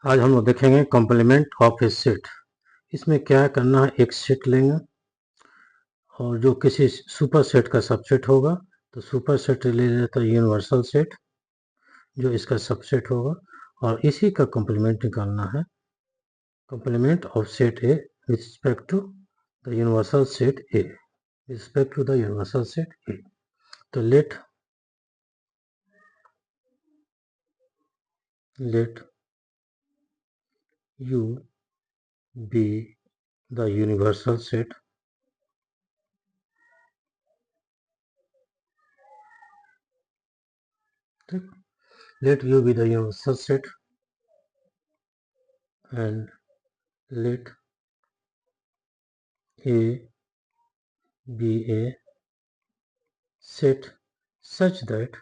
आज हम लोग देखेंगे कॉम्प्लीमेंट ऑफ ए सेट। इसमें क्या करना है, एक सेट लेंगे और जो किसी सुपर सेट का सबसेट होगा तो सुपर सेट ले लेता है यूनिवर्सल सेट जो इसका सबसेट होगा, और इसी का कॉम्प्लीमेंट निकालना है। Complement of set A with respect to the universal set A, respect to the universal set A. तो let U be the universal set let U be the universal set and let A be a set such that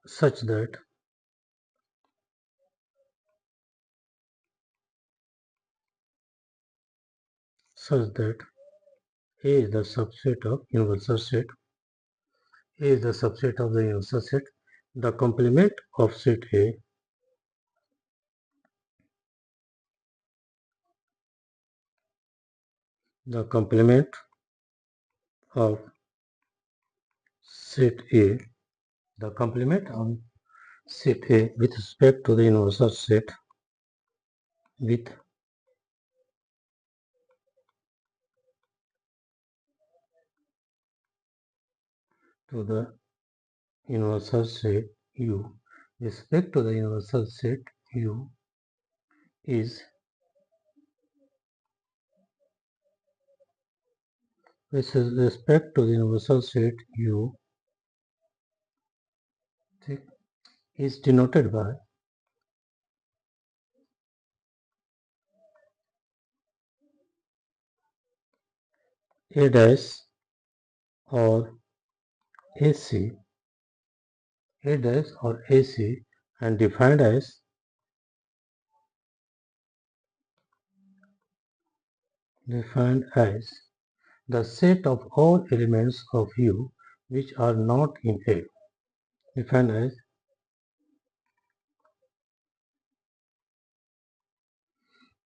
such that such that A is the subset of universal set. A is the subset of the universal set. The complement of set A the complement of set A the complement of set A with respect to the universal set with to the universal set U respect to the universal set U is with respect to the universal set U is denoted by A dash or AC A dash or AC and defined as the set of all elements of U which are not in A. Defined as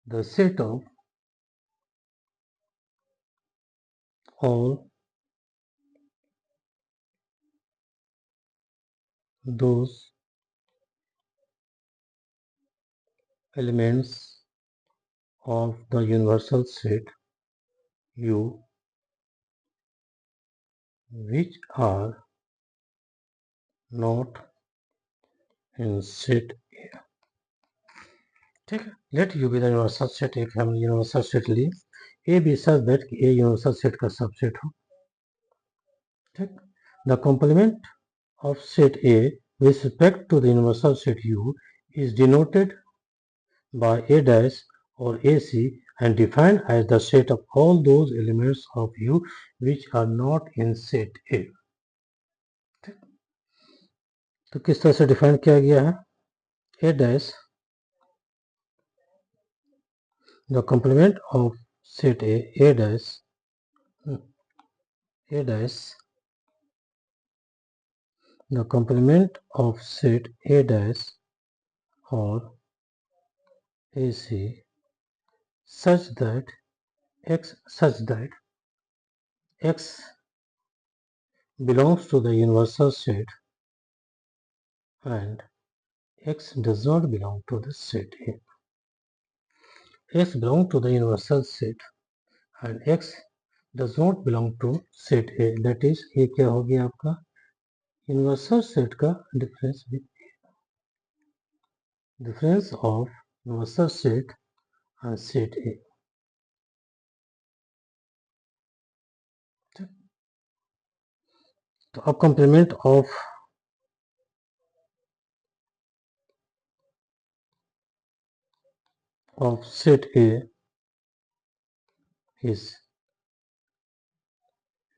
the set of all those elements of the universal set U which are not in set A. ठीक है, let U be the universal set. एक हम universal set लिए A be such that A universal set का subset हो। ठीक, the complement of set A with respect to the universal set U is denoted by A dash or AC and defined as the set of all those elements of U which are not in set A. तो किस तरह से define किया गया है? A dash the complement of set A dash the complement of set A dash or AC such that X belongs to the universal set and X does not belong to the set A. X belongs to the universal set and X does not belong to set A. That is, ये क्या हो गया आपका universal set का difference of universal set and set A. तो अब complement of set A is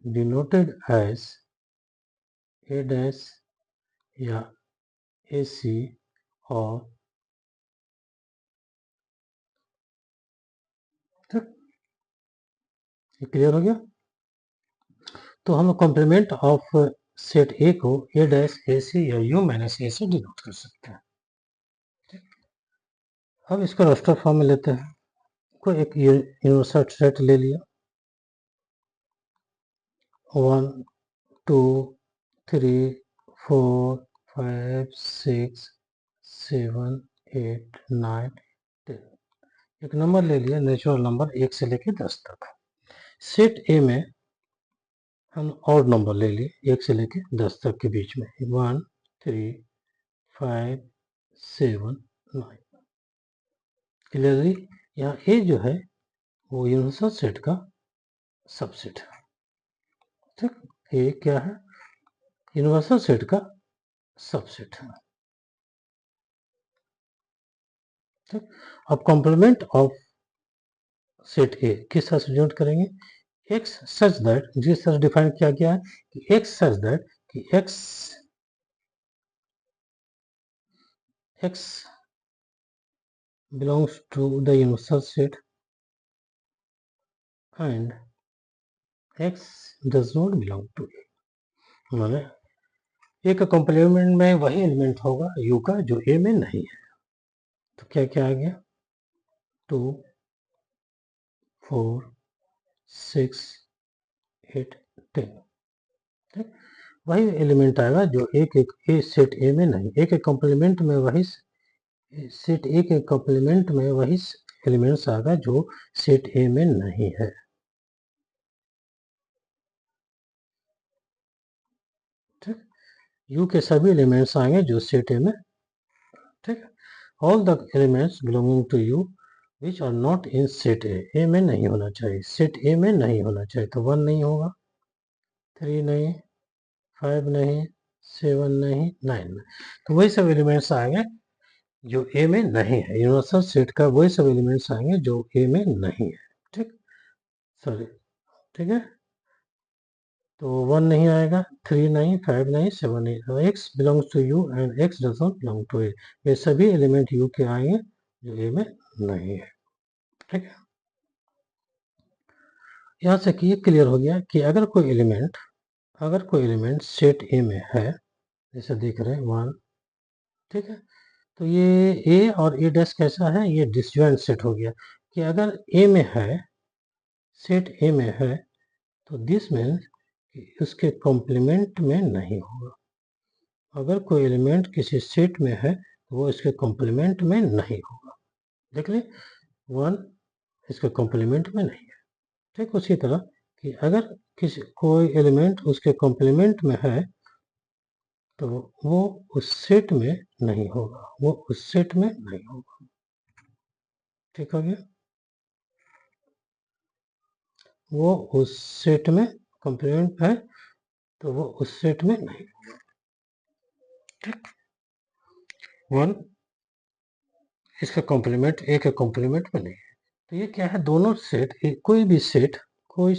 denoted as A dash या AC और क्लियर हो गया? तो हम कॉम्प्लीमेंट ऑफ सेट ए को ए डैश ए सी या यू माइनस ए से डिनोट कर सकते हैं। अब इसको रास्टर फॉर्म में लेते हैं। कोई एक यूनिवर्सल सेट ले लिया, 1 2 3 4 5 6 7 8 9 10। एक नंबर ले लिया, नेचुरल नंबर 1 से लेके 10 तक। सेट ए में हम और नंबर ले लिए 1 से लेके 10 तक के बीच में, 1 3 5 7 9। क्लियरली यहाँ ए जो है वो यूनिवर्सल सेट का सबसेट है। ठीक, ए क्या है? यूनिवर्सल सेट का सबसेट है। ठीक, अब कॉम्प्लीमेंट ऑफ सेट ए किस तरह से डिनोट करेंगे? एक्स सच दैट, जिस तरह डिफाइन किया गया है कि एक्स सच दैट कि x belongs to the universal set and x does not belong to A। माने ए का कॉम्प्लीमेंट में वही एलिमेंट होगा यू का जो ए में नहीं है। तो क्या क्या आ गया? 2 4 6 8 10। ठीक, वही एलिमेंट आएगा जो एक एक ए सेट ए में नहीं, एक एक कॉम्प्लीमेंट में वही सेट ए के कॉम्प्लीमेंट में वही एलिमेंट्स आएगा जो सेट ए में नहीं है। ठीक, यू के सभी एलिमेंट्स आएंगे जो सेट ए में। ठीक, all the elements belonging to U which are not in set A में नहीं होना चाहिए, सेट ए में नहीं होना चाहिए। तो 1 नहीं होगा, 3 नहीं, 5 नहीं, 7 नहीं, 9 नहीं। तो वही सब एलिमेंट्स आएंगे जो ए में नहीं है। यूनिवर्सल सेट का वही सब एलिमेंट्स आएंगे जो ए में नहीं है। ठीक, सॉरी, ठीक है। तो 1 नहीं आएगा, 3 नहीं, 5 नहीं, 7 नहीं। तो x belongs to U and x does not belong to A. ये सभी एलिमेंट यू के आएंगे जो ए में नहीं है। ठीक है, यहाँ से कि ये क्लियर हो गया कि अगर कोई एलिमेंट सेट ए में है, जैसे देख रहे हैं 1, ठीक है, तो ये ए और ए डैश कैसा है? ये डिसजॉइंट सेट हो गया कि अगर ए में है, सेट ए में है, तो दिस मीन्स कि उसके कॉम्प्लीमेंट में नहीं होगा। अगर कोई एलिमेंट किसी सेट में है तो वो इसके कॉम्प्लीमेंट में नहीं होगा। देख ले, 1 इसके कॉम्प्लीमेंट में नहीं है। ठीक, उसी तरह कि अगर कोई एलिमेंट उसके कॉम्प्लीमेंट में है तो वो उस सेट में नहीं होगा, वो उस सेट में नहीं होगा। ठीक हो गया, वो उस सेट में कॉम्प्लीमेंट है तो वो उस सेट में नहीं होगा। ठीक, 1 इसका कॉम्प्लीमेंट ए के कॉम्प्लीमेंट में नहीं है। तो ये क्या है? दोनों सेट, कोई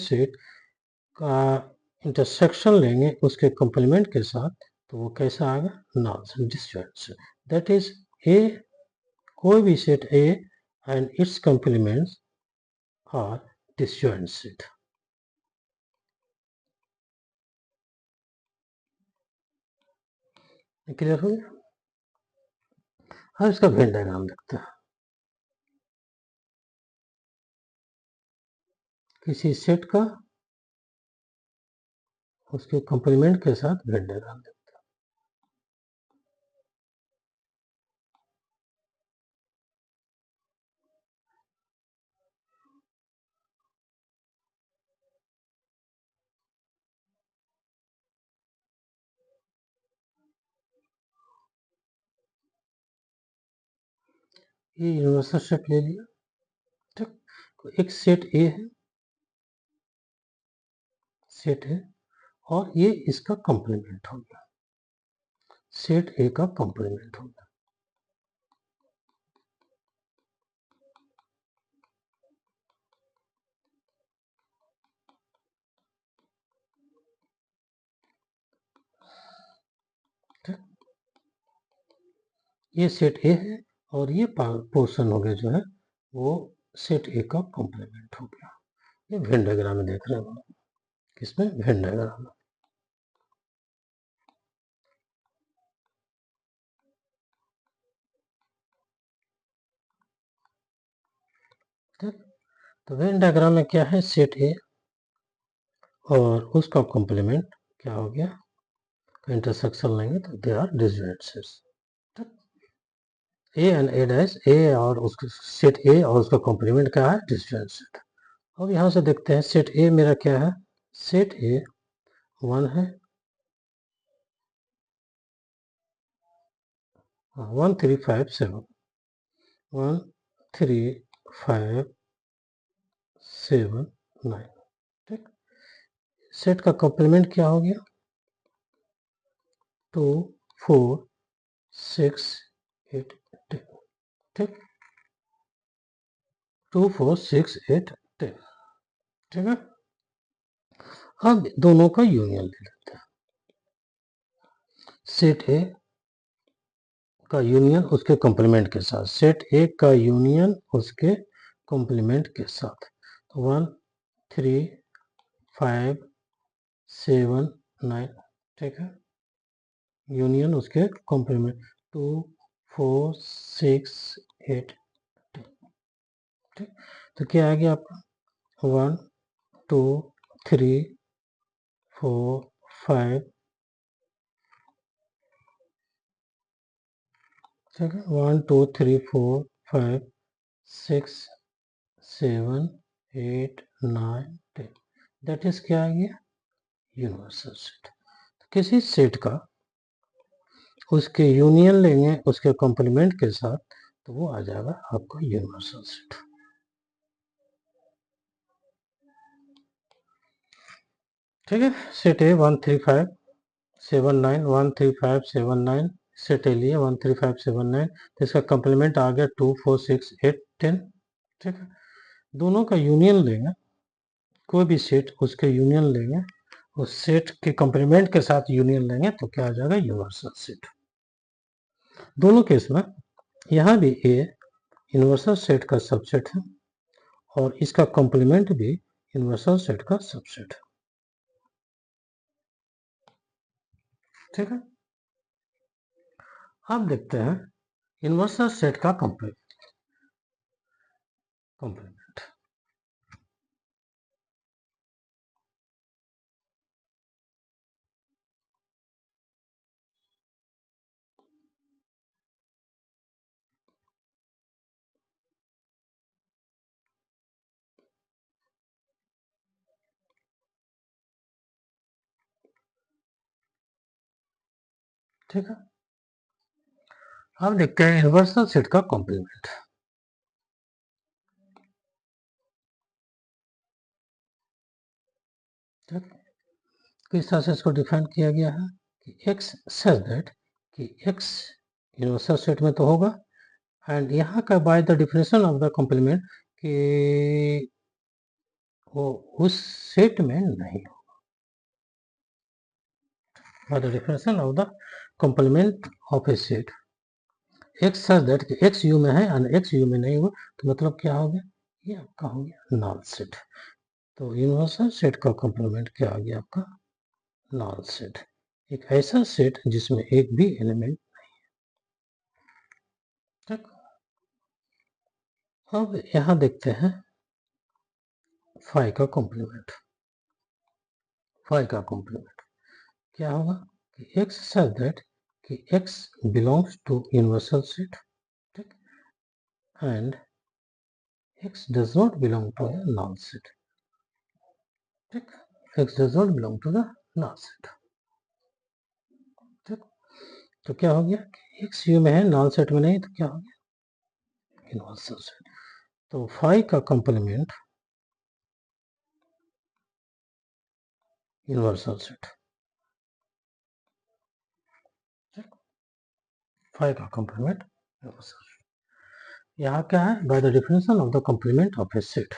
सेट का इंटरसेक्शन लेंगे उसके कॉम्प्लीमेंट के साथ तो वो कैसा आएगा? Non disjoint set. That is A, कोई भी set A and its complements are disjoint set. Clear हो गया? अब इसका वेन डायग्राम देखते हैं। किसी सेट का उसके कॉम्प्लीमेंट के साथ वेन डायग्राम देखते हैं। ये यूनिवर्सल सेट ले लिया। ठीक, तो एक सेट ए है, सेट है, और ये इसका कॉम्प्लीमेंट हो गया, सेट ए का कॉम्प्लीमेंट हो गया। ठीक, ये सेट ए है और ये पोर्शन हो गया जो है वो सेट ए का कॉम्प्लीमेंट हो गया। ये वेन डायग्राम में देख रहे हो, किसमें? वेन डायग्राम में। ठीक। तो वेन डायग्राम में क्या है, सेट ए और उसका कॉम्प्लीमेंट क्या हो गया, इंटरसेक्शन लेंगे तो they are disjoint sets. A and A dash, A और उसका सेट ए और उसका कॉम्प्लीमेंट क्या है, डिसजॉइंट सेट। अब यहाँ से देखते हैं सेट ए मेरा क्या है, सेट ए 1 है, 1 3 5 7, 1 3 5 7 9। ठीक। सेट का कॉम्प्लीमेंट क्या हो गया, 2 4 6 8 10। ठीक, 2 4 6 8 10। ठीक है। अब दोनों का यूनियन ले लेते हैं, सेट ए का यूनियन उसके कॉम्प्लीमेंट के साथ, सेट ए का यूनियन उसके कॉम्प्लीमेंट के साथ। 1 3 5 7 9। ठीक है, यूनियन उसके कॉम्प्लीमेंट 2 4 6 8 10। ठीक, तो क्या आ गया आपका, 1 2 3 4 5। ठीक है, 1 2 3 4 5 6 7 8 9 10। दैट इज क्या आ गया, यूनिवर्सल सेट। किसी सेट का उसके यूनियन लेंगे उसके कॉम्प्लीमेंट के साथ तो वो आ जाएगा आपका यूनिवर्सल सेट। ठीक है, सेट ए 1 3 5 7 9, 1 3 5 7 9 सेट ए लिए 1 3 5 7 9, तो इसका कॉम्प्लीमेंट आ गया 2 4 6 8 10। ठीक है, दोनों का यूनियन लेंगे, कोई भी सेट उसके यूनियन लेंगे, उस सेट के कॉम्प्लीमेंट के साथ यूनियन लेंगे तो क्या आ जाएगा, यूनिवर्सल सेट। दोनों केस में यहाँ भी ए यूनिवर्सल सेट का सबसेट है और इसका कॉम्प्लीमेंट भी यूनिवर्सल सेट का सबसेट है। ठीक है, अब देखते हैं यूनिवर्सल सेट का कॉम्प्लीमेंट। ठीक है, अब देखते हैं यूनिवर्सल सेट का कॉम्प्लीमेंट। ठीक, किस तरह से इसको डिफाइन किया गया है कि x सच दैट कि x यूनिवर्सल सेट में तो होगा, एंड यहाँ का by the definition of the complement कि वो उस सेट में नहीं हो, by the definition of the complement of a set x such that कि x यू में है एंड x यू में नहीं हुआ, तो मतलब क्या हो गया, ये आपका हो गया नॉन सेट। तो यूनिवर्सल सेट का कॉम्प्लीमेंट क्या आ गया आपका, नॉन सेट, एक ऐसा सेट जिसमें एक भी एलिमेंट नहीं है। ठीक, अब यहां देखते हैं फाई का कॉम्प्लीमेंट। फाई का कॉम्प्लीमेंट क्या होगा कि x सच दैट कि x belongs to universal set, ठीक, and x does not belong to the null set. ठीक, x does not belong to the null set. ठीक, तो क्या हो गया कि x यू में है नॉन सेट में नहीं, तो क्या हो गया, यूनिवर्सल सेट। तो फाई का कॉम्प्लीमेंट यूनिवर्सल सेट। फाई का कॉम्प्लीमेंट यूनिवर्सल सेट। यहाँ क्या है, by the definition of the complement of a set,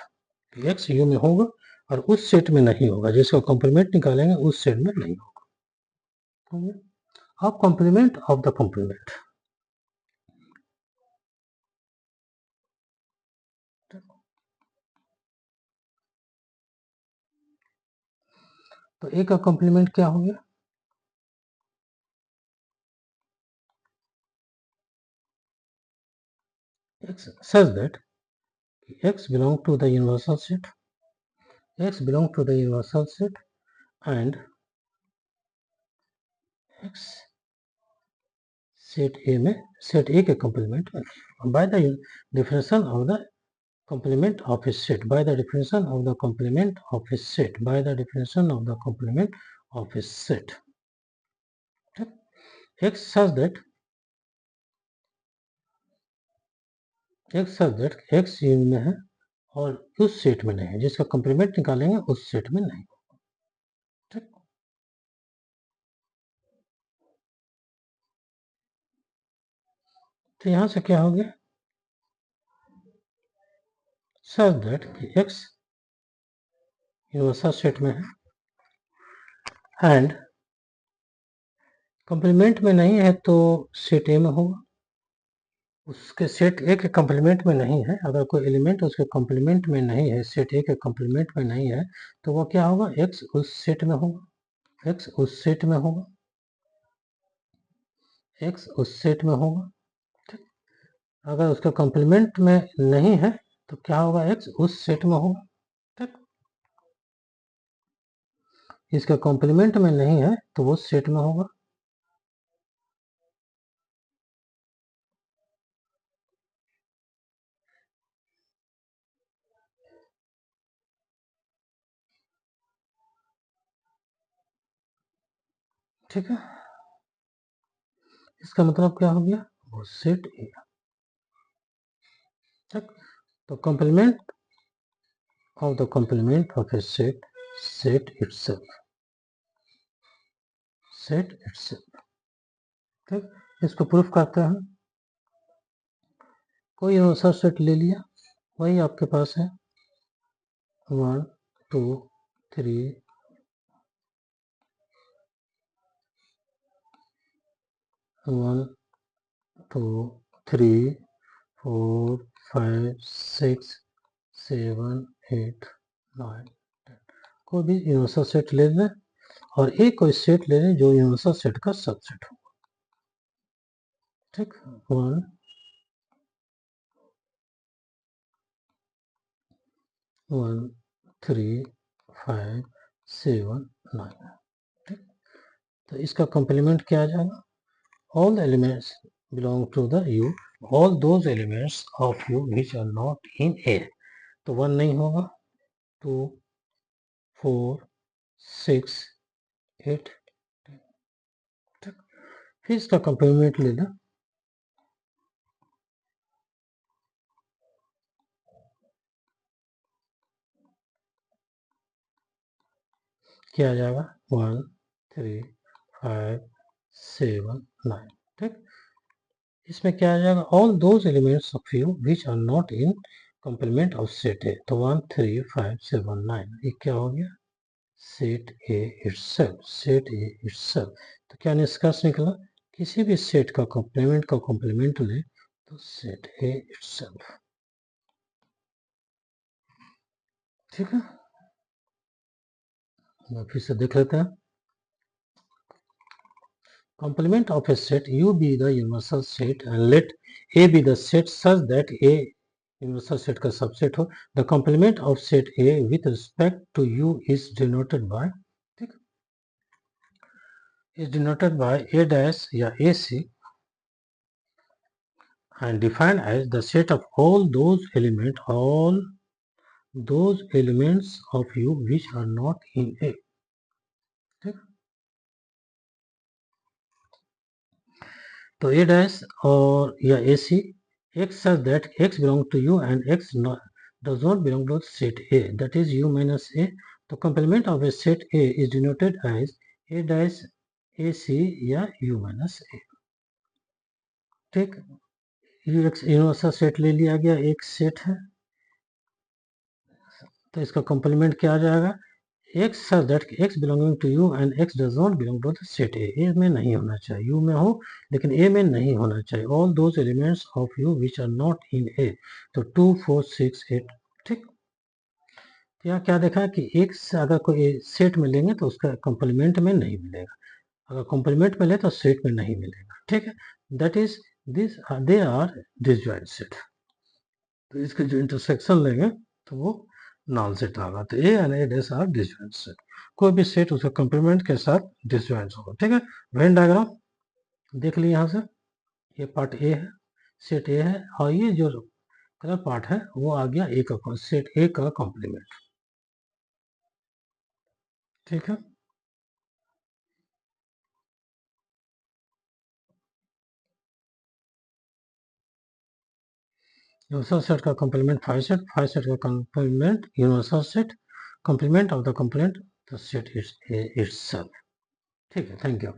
X U में होगा और उस सेट में नहीं होगा, जिसका कॉम्प्लीमेंट निकालेंगे उस सेट में नहीं होगा। अब कॉम्प्लीमेंट ऑफ द कॉम्प्लीमेंट, तो ए का कॉम्प्लीमेंट क्या हो गया, x such that x belong to the universal set, x belong to the universal set and x set A में सेट ए के कंप्लीमेंट में by the differential of the complement of a set by the definition of the complement of a set by the definition of the complement of a set x such that x unit में है और उस set में नहीं है, जिसका complement निकालेंगे उस सेट में नहीं। ठीक, तो यहां से क्या हो गया, such that कि x यूनिवर्सल सेट में है एंड कंप्लीमेंट में नहीं है तो सेट ए में होगा, उसके सेट ए के कंप्लीमेंट में नहीं है। अगर कोई एलिमेंट उसके कंप्लीमेंट में नहीं है, सेट ए के कंप्लीमेंट में नहीं है, तो वो क्या होगा, x उस सेट में होगा, x उस सेट में होगा, x उस सेट में होगा। ठीक, अगर उसका कंप्लीमेंट में नहीं है तो क्या होगा, x उस सेट में होगा। ठीक, इसका कंप्लीमेंट में नहीं है तो वो सेट में होगा। ठीक है, इसका मतलब क्या हो गया, वो सेट ए। ठीक, तो complement of the complement of a set, set itself, set itself. ठीक, इसको प्रूफ करते हैं। कोई यूनिवर्सल सेट ले लिया, वही आपके पास है 1 2 3 1 2 3 4 5 6 7 8 9 10, कोई भी यूनिवर्सल सेट ले लें और एक कोई सेट ले लें जो यूनिवर्सल सेट का सबसेट हो। ठीक, 1 1 3 5 7 9। ठीक, तो इसका कंप्लीमेंट क्या आ जाएगा, all the elements belong to the U, all those elements of U which are not in A, तो 1 नहीं होगा, 2 4 6 8। ठीक, फिर इसका कंप्लीमेंट लेना, क्या आ जाएगा, 1 3 5 7 9। ठीक, इसमें क्या आ जाएगा, all those elements of U which are not in complement of set A, तो 1 3 5 7 9 ये क्या हो गया, सेट ए इटसेल्फ, सेट ए इटसेल्फ। तो क्या निष्कर्ष निकला, किसी भी सेट का कंप्लीमेंट ले तो सेट ए इटसेल्फ। ठीक है, फिर से देख लेते हैं। Complement of a set U be the universal set and let A be the set such that A universal set का सबसेट हो। The complement of set A with respect to U is denoted by, ठीक, is denoted by A dash या AC and defined as the set of all those elements of U which are not in A। ठीक, तो A dash और या AC x such that x belong to U and x does not belong to set A, that is U minus A। तो complement of a set A is denoted as A dash AC या U minus A। ठीक, universal set ले लिया गया, एक set है, तो इसका कंप्लीमेंट क्या आ जाएगा, x such that x belonging to U and x does not belong to the set A में नहीं होना चाहिए, U में हो लेकिन A में नहीं होना चाहिए। all those elements of U which are not in A, तो 2 4 6 8। ठीक, यहाँ क्या देखा कि एक से अगर कोई सेट में लेंगे तो उसका कंप्लीमेंट में नहीं मिलेगा, अगर कंप्लीमेंट में ले तो सेट में नहीं मिलेगा। ठीक है, that is this they are disjoint set. तो इसके जो इंटरसेक्शन लेंगे तो वो नॉन सेट आएगा। तो A and A dash are disjoint set. कोई भी सेट उसके कंप्लीमेंट के साथ डिसजॉइंट होगा। ठीक है, वेन डायग्राम देख लिए यहाँ से, ये पार्ट ए है, सेट ए है, और ये जो कलर पार्ट है वो आ गया ए का, सेट ए का कॉम्प्लीमेंट। ठीक है, यूनिवर्सल सेट का कॉम्प्लीमेंट 5 सेट, 5 सेट का complement universal set, complement of the complement the set itself. ठीक है, थैंक यू।